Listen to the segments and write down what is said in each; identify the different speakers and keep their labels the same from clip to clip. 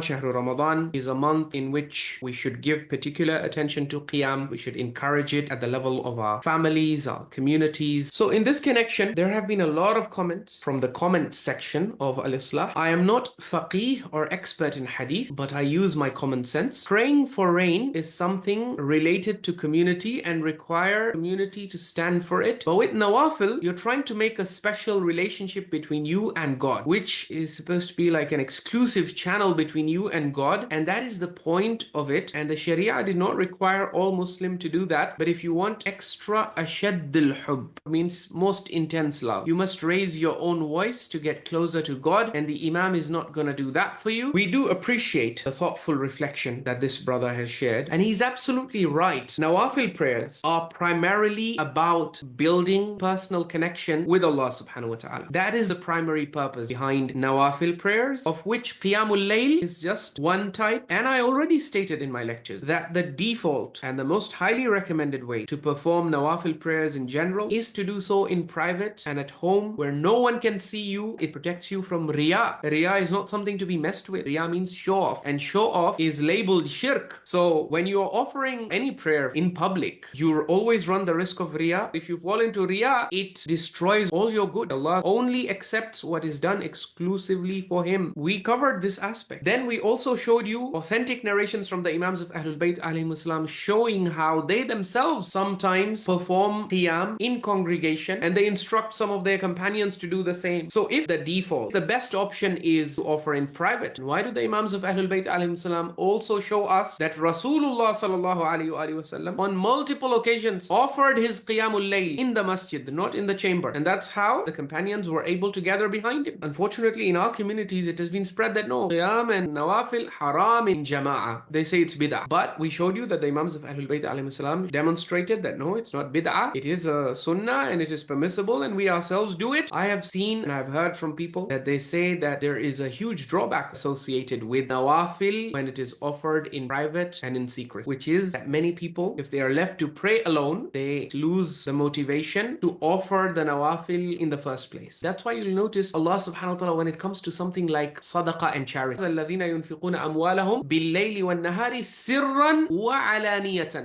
Speaker 1: Shahru Ramadan is a month in which we should give particular attention to Qiyam. We should encourage it at the level of our families, our communities. So in this connection, there have been a lot of comments from the comment section of Islaah. I am not faqih or expert in hadith, but I use my common sense. Praying for rain is something related to community and require community to stand for it. But with nawafil, you're trying to make a special relationship between you and God, which is supposed to be like an exclusive channel between you and God, and that is the point of it. And the Sharia did not require all Muslim to do that. But if you want extra ashaddul hub, means most intense love, you must raise your own voice to get closer to God, and the Imam is not going to do that for you. We do appreciate the thoughtful reflection that this brother has shared, and he's absolutely right. Nawafil prayers are primarily about building personal connection with Allah subhanahu wa ta'ala. That is the primary purpose behind Nawafil prayers, of which Qiyamul Layl is just one type. And I already stated in my lectures that the default and the most highly recommended way to perform Nawafil prayers in general is to do so in private and at home where no one can see you. It protects you from Riya. Riya is not something to be messed with. Riya means show off, and show off is labeled shirk. So when you are offering any prayer in public, you always run the risk of Riya. If you fall into Riya, it destroys all your good. Allah only accepts what is done exclusively for Him. We covered this aspect. Then we also showed you authentic narrations from the Imams of Ahlul Bayt alayhim salam showing how they themselves sometimes perform Qiyam in congregation, and they instruct some of their companions to do the same. So if the default, the best option is to offer in private, why do the Imams of Ahlul Bayt alayhim salam also show us that Rasulullah sallallahu alayhi wa sallam on multiple occasions offered his Qiyamul Layl in the masjid, not in the chamber, and that's how the companions were able to gather behind him. Unfortunately, in our communities, it has been spread that no, Qiyam and Nawafil haram in Jama'ah. They say it's bid'ah. But we showed you that the Imams of Ahlul Bayt alayhim salam demonstrated that no, it's not bid'ah. It is a sunnah and it is permissible, and we ourselves do it. I have seen and I've heard from people that they say that there is a huge drawback associated with Nawafil when it is offered in private and in secret, which is that many people, if they are left to pray alone, they lose the motivation to offer the Nawafil in the first place. That's why you'll notice Allah subhanahu wa ta'ala, when it comes to something like sadaqah and charity,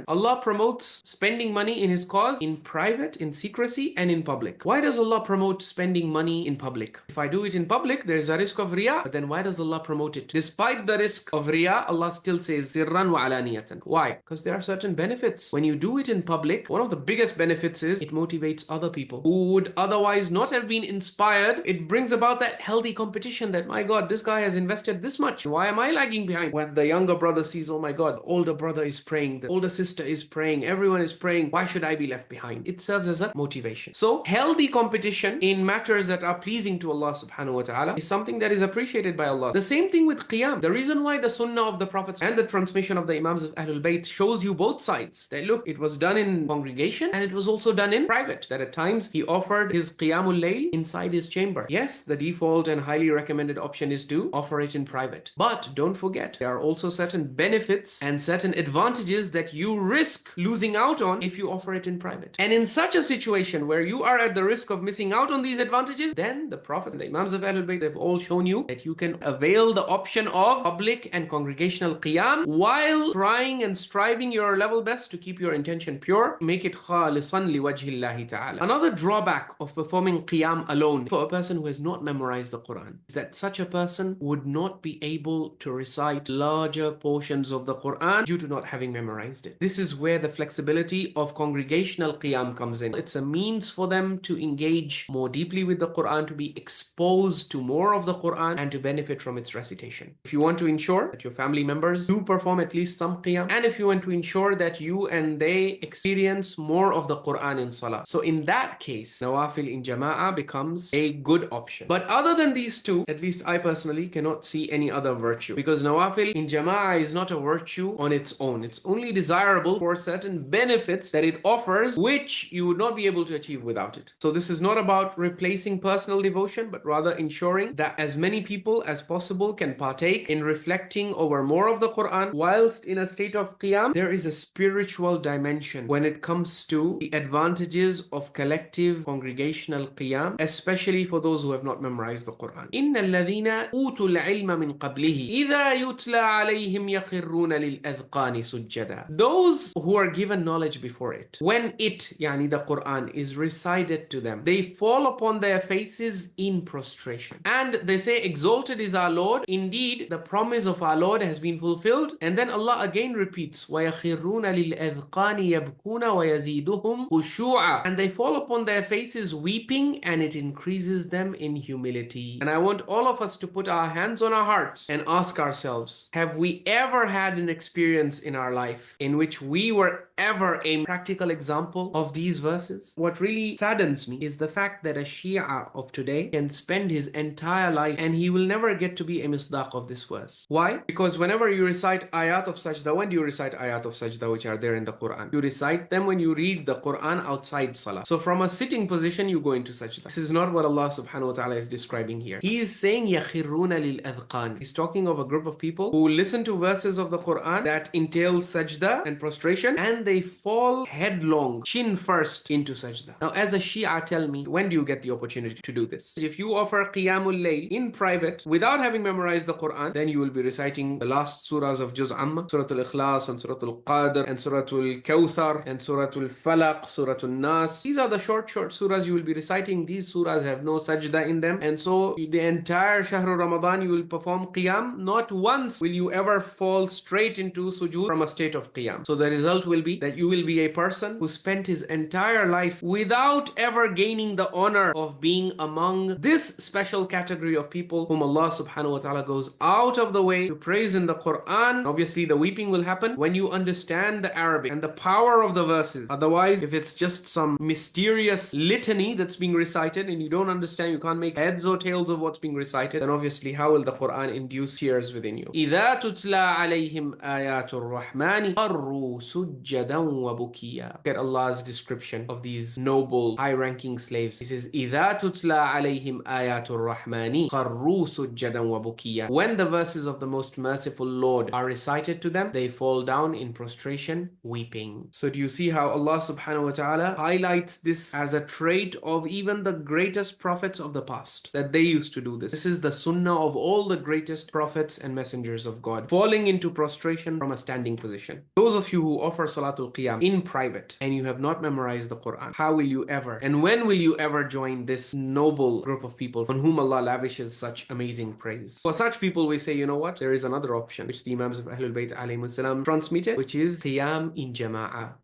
Speaker 1: Allah promotes spending money in His cause in private, in secrecy, and in public. Why does Allah promote spending money in public? If I do it in public, there is a risk of riya, but then why does Allah promote it? Despite the risk of riya, Allah still says sirran wa alaniyatan. Why? Because there are certain benefits. When you do it in public, one of the biggest benefits is it motivates other people who would otherwise not have been inspired. It brings about that healthy competition that, my God, this guy has invested this much. Why am I lagging behind? When the younger brother sees, oh my God, the older brother is praying, the older sister is praying, everyone is praying, why should I be left behind? It serves as a motivation. So healthy competition in matters that are pleasing to Allah subhanahu wa ta'ala is something that is appreciated by Allah. The same thing with Qiyam. The reason why the sunnah of the Prophets and the transmission of the Imams of Ahlul Bayt shows you both sides. That look, it was done in congregation and it was also done in private. That at times he offered his Qiyamul Layl inside his chamber. Yes, the default and highly recommended option is to offer it in private. But don't forget, there are also certain benefits and certain advantages that you risk losing out on if you offer it in private. And in such a situation where you are at the risk of missing out on these advantages, then the Prophet and the Imams of Ahlul Bayt, they've all shown you that you can avail the option of public and congregational Qiyam while trying and striving your level best to keep your intention pure. Make it khalisan liwajhillahi ta'ala. Another drawback of performing Qiyam alone for a person who has not memorized the Quran is that such a person would not be able to recite larger portions of the Quran due to not having memorized it. This is where the flexibility of congregational Qiyam comes in. It's a means for them to engage more deeply with the Quran, to be exposed to more of the Quran, and to benefit from its recitation. If you want to ensure that your family members do perform at least some Qiyam, and if you want to ensure that you and they experience more of the Quran in Salah, so in that case, Nawafil in Jama'ah becomes a good option. But other than these two, at least I personally cannot see any other virtue, because Nawafil in Jama'ah is not a virtue on its own. It's only desirable for certain benefits that it offers, which you would not be able to achieve without it. So this is not about replacing personal devotion, but rather ensuring that as many people as possible can partake in reflecting over more of the Quran whilst in a state of Qiyam. There is a spiritual dimension when it comes to the advantages of collective congregational Qiyam, especially for those who have not memorized the Quran. إِنَّ الَّذِينَ أُوتُوا الْعِلْمَ مِنْ قَبْلِكُمْ قوله إذا يتلى عليهم يخرون للأذقان سجدا. Those who are given knowledge before it, when it, yani the Quran, is recited to them, they fall upon their faces in prostration. And they say, exalted is our Lord. Indeed, the promise of our Lord has been fulfilled. And then Allah again repeats, وَيَخِرُّونَ لِلْأَذْقَانِ يَبْكُونَ وَيَزِيدُهُمْ خُشُوعًا. And they fall upon their faces weeping, and it increases them in humility. And I want all of us to put our hands on our hearts and ask ourselves, have we ever had an experience in our life in which we were ever a practical example of these verses? What really saddens me is the fact that a Shia of today can spend his entire life and he will never get to be a misdaq of this verse. Why? Because whenever you recite ayat of sajdah, when do you recite ayat of sajdah which are there in the Quran? You recite them when you read the Quran outside salah. So from a sitting position, you go into sajdah. This is not what Allah subhanahu wa ta'ala is describing here. He is saying yakhiruna lil adhqan. He's talking of a group of people who listen to verses of the Quran that entails sajdah and prostration, and they fall headlong, chin first, into sajdah. Now, as a Shia, tell me, when do you get the opportunity to do this? If you offer qiyamul layl in private without having memorized the Quran, then you will be reciting the last surahs of Juz Amma, Surah Al-Ikhlas and Surah Al-Qadr and Surah Al-Kawthar and Surah Al-Falaq, Surah Al-Nas. These are the short surahs you will be reciting. These surahs have no sajdah in them, and so the entire Shahr Ramadan you will perform qiyam. Not once will you ever fall straight into sujood from a state of qiyam. So the result will be that you will be a person who spent his entire life without ever gaining the honor of being among this special category of people whom Allah subhanahu wa ta'ala goes out of the way to praise in the Quran. Obviously the weeping will happen when you understand the Arabic and the power of the verses. Otherwise, if it's just some mysterious litany that's being recited and you don't understand, you can't make heads or tails of what's being recited, then obviously how will the Quran induce tears within you? إِذَا تُتْلَى عَلَيْهِمْ آيَاتُ الرَّحْمَنِ خَرُّوا سُجَّدًا وَبُكِيًّا. Get Allah's description of these noble, high-ranking slaves. He says, إِذَا تُتْلَى عَلَيْهِمْ آيَاتُ الرَّحْمَنِ خَرُّوا سُجَّدًا وَبُكِيًّا. When the verses of the most merciful Lord are recited to them, they fall down in prostration, weeping. So do you see how Allah subhanahu wa ta'ala highlights this as a trait of even the greatest prophets of the past, that they used to do this. This is the sunnah of all the greatest prophets and messengers of God, falling into prostration from a standing position. Those of you who offer Salatul Qiyam in private and you have not memorized the Quran, how will you ever and when will you ever join this noble group of people on whom Allah lavishes such amazing praise? For such people, we say, you know what? There is another option which the Imams of Ahlul Bayt alayhimus salam transmitted, which is Qiyam in Jama'ah.